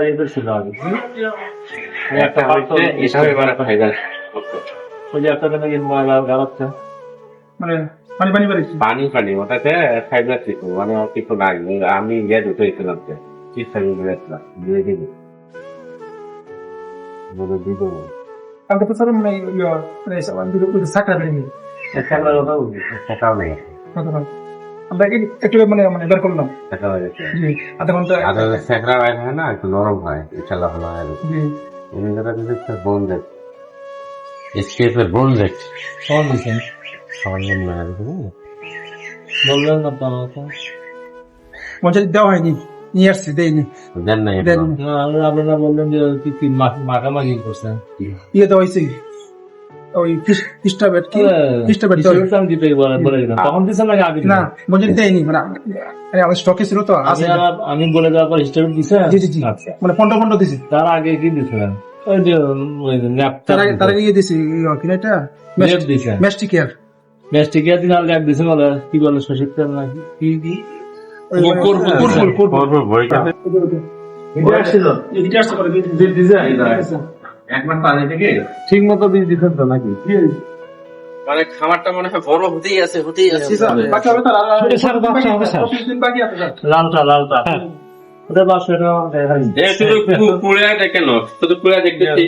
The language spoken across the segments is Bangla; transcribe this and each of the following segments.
এদের ছিল আগে একটা হচ্ছে হিসাবে মানে হয়ে যায়। ওই যে একটা নাকি ময়লা গালাচ্ছে মানে পানি পানি পানি পানি পানি ওটাতে ফাইবার ছিল মানে আর কিছু নাই। আমি গিয়ে দুটো ছিলাম চিকিৎসা গিয়েছিলাম দিয়ে দিব বলে দিব কালকে তো স্যার মানে মানে আমার দুটো সাকরা দেয়নি টাকার কথা বলি টাকাও নেই আমরা একটু মানে মানে বের করলাম টাকা হয়ে গেছে জি আধা ঘন্টা আর স্যাকরা বাইর হয় না একটু নরম হয় ইনশাল্লাহ ভালো হয় জি এমনিটা কিন্তু বোন দেখ এসকেপের বোন দেখ ফোন দিচ্ছেন সরঞ্জাম না বললেন না তো আমাকে মঞ্চে দেওয়া হয়নি নিয়ে আসছি দেয়নি দেন নাই দেয়নি না, আপনারা বললেন যে কি মাখামাখি করছেন ইয়ে দেওয়া হয়েছে ওই খ্রিস্টা বেড কি খ্রিস্টা বেড আমি দিতে বলে দিলাম তখন দিচ্ছেন নাকি আগে না মঞ্চে দেয়নি মানে আমার স্টকে ছিল তো আছে আমি বলে দেওয়ার পর হিস্টোরি দিছে জি জি জি আচ্ছা মানে পনেরো পনেরো দিছি তার আগে কি দিছিলেন ওই যে তার আগে ইয়ে দিছি কিনা এটা ল্যাপ দিছেন ম্যাস্টিক কেয়ার ম্যাস্টিকিয়া দিন আর ল্যাপ দিছে বলে কি বলে শশীর তেল নাকি কি কি একবার পানি থেকে ঠিক মতো বীজ দিচ্ছেন তো নাকি মানে খামারটা মনে হয় বড় হতেই আছে বাকি হবে তার স্যার, বাচ্চা হবে, স্যার। 25 দিন বাকি আছে স্যার লালটা ওটা বাস এটা শুধু পুরা দেখেন শুধু পুরা দেখতেছি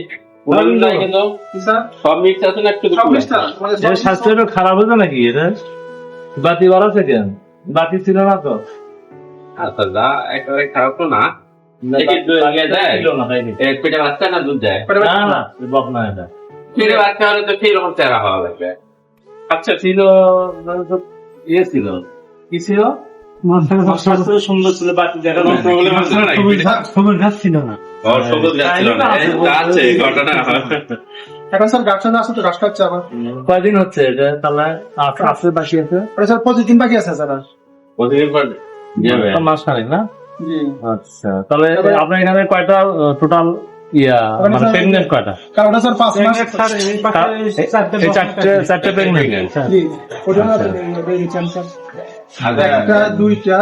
স্যার সব মিক্স আছে না একটু সব লিস্টটা মানে স্বাস্থ্য একটু খারাপ হতো নাকি এটা বাতি বাড়া থেকে বাতি ছিল না তো আচ্ছা যা একেবারে খারাপ তো না ছিল না, তাই নাকি? পেটে বাচ্চা না দুধ দেয় না না বক না এটা পেটে বাচ্চা হলে তো সেই রকম চেহারা হওয়া লাগবে আচ্ছা ছিল মানে তো ইয়ে ছিল কি ছিল স্বাস্থ্য সুন্দর ছিল বাতি দেখা কোনো প্রবলেম আছে না নাকি সবুজ ঘাস ছিল না সবুজ গাছ ছিল না এই তো আছে ঘটনা এখন স্যার গাছ আছে তো গাছ কাটছে আবার কয়দিন হচ্ছে এটা তাহলে আছে বাকি আছে ওটা স্যার 25 দিন বাকি আছে স্যার আর প্রতিদিন পর যাবে মাস খানিক না জি আচ্ছা তাহলে আপনার এখানে কয়টা টোটাল ইয়া ওখানে মানে স্যার- প্রেগনেন্ট কয়টা কারণ ওটা স্যার 5 মাস এই চারটে প্রেগনেন্ট জি ওটা না দিয়েছেন স্যার একটা দুইটা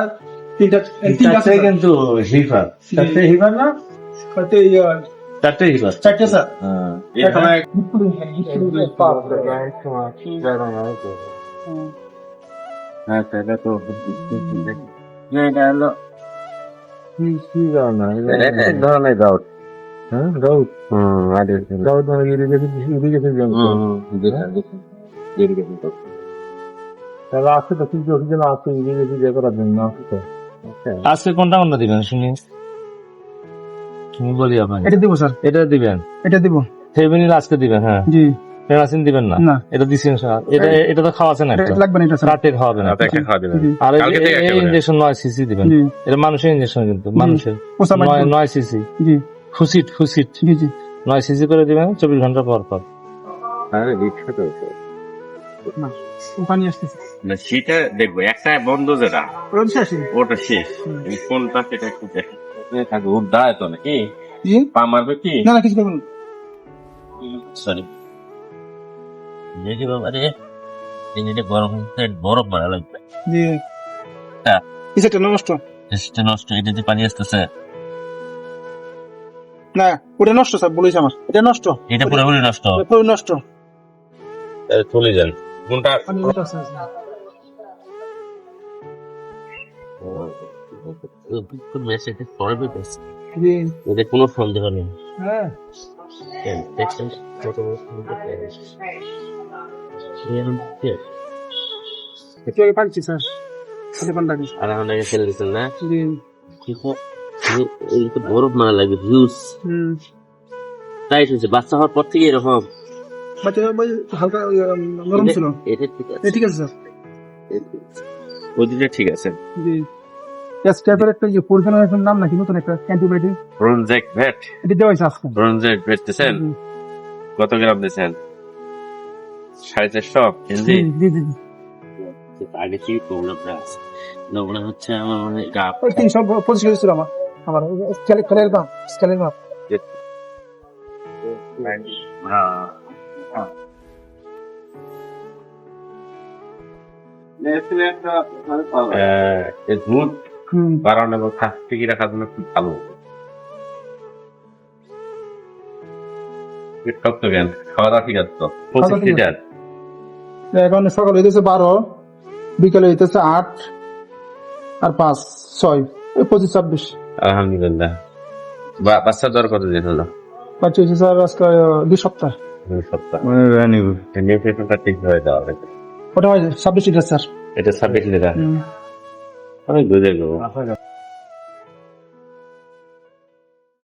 তিনটা তিনটা চারটে কিন্তু হিফার চারটে হিফার না করতে চারটে হিফার চারটে স্যার এখানে হ্যাঁ সেটা তো এটা হলো কি কারণে এক ধরনের ডাউট হ্যাঁ গাউট ইরিগেশন গাউট মানে ইরিগেশন তাহলে আছে তো কিছু অভিযোগ আছে ইরিগেশন যে করার জন্য আছে তো আজকে কোনটা কোনটা দিবেন শুনি তুমি বলি আপনাকে এটা দিব স্যার এটা দিবেন এটা দিব ফেমিনিল আজকে দিবেন হ্যাঁ জি ফেনাসিন দিবেন না না। এটা দিছেন স্যার এটা এটা তো খাওয়া আছে না এটা একটা লাগবে না এটা স্যার রাতে খাওয়াবে না একটা খাওয়া দিবেন জি আর কালকে থেকে এই একেবারে। ইনজেকশন 9 সিসি দিবেন জি এটা মানুষের ইনজেকশন কিন্তু মানুষের পোষা মাছ 9 সিসি জি ফুসিট জি জি 9 সিসি করে দিবেন 24 ঘন্টা পর পর আরে রিক্সা তো না পানি আসতেছে না সেটা দেখবো একটা বন্ধ যেটা ওটা শেষ ওটা শেষ এই কোনটা সেটা একটু দেখো থাকে ওর দায় তো নাকি জি পা মারবে কি না না কিছু করবেন সরি দেখি বাবা রে এটা গরম হচ্ছে বরফ মারা লাগবে জি হ্যাঁ। কিসেটা নষ্ট টেস্টটা নষ্ট এটাতে পানি আসতেছে না ওটা নষ্ট স্যার বলেছি আমার এটা নষ্ট এটা পুরোপুরি নষ্ট পুরো নষ্ট চলে যান কোনটা পানি ওটা আছে মেসেজ পড়বে জি এতে কোনো সন্দেহ নেই হ্যাঁ দেখছেন কত একটু আগে পাচ্ছি স্যার সাথে পান্ডা আর এখন আগে ফেলে দিচ্ছেন না জি এই তো বরফ মারা লাগবে ভিউজ হুম তাই শুনছে বাচ্চা হওয়ার পর থেকে এরকম বাচ্চা হালকা নরম ছিল এটা ঠিক আছে ঠিক আছে স্যার ওদিকে ঠিক আছে জি স্ট্যাপের একটা যে পরিচালনার নাম নাকি নতুন একটা অ্যান্টিবায়োটিক ব্রোনজেক ভেট এটা দেওয়া হয়েছে আজকে ব্রোনজেক ভেট দিয়েছেন কত গ্রাম দিয়েছেন 450 কেজি জি জি জি আগে কি প্রবলেমটা আছে প্রবলেম হচ্ছে আমার মানে গা 325 কেজি ছিল আমার স্কেলের মাপ দুধ হুম বাড়ানো এবং স্বাস্থ্য রাখার জন্য খুব ভালো শক্ত জ্ঞান খাওয়া দাওয়া ঠিক আছে তো খাওয়া দাওয়া 25 ঠিক আছে। লিটার এখন সকালে হইতেছে 12, বিকালে হইতেছে 8 আর 5, 6, 25, 26। আলহামদুলিল্লাহ বাচ্চা দর কত দিন হলো বাচ্চা হয়েছে স্যার আজকে 2 সপ্তাহ। 2 সপ্তাহ নিউট্রিশনটা ঠিক হয়ে যাওয়া ওটা হয় 26 লিটার স্যার। এটা 26 লিটার অনেক দুধ এগুলো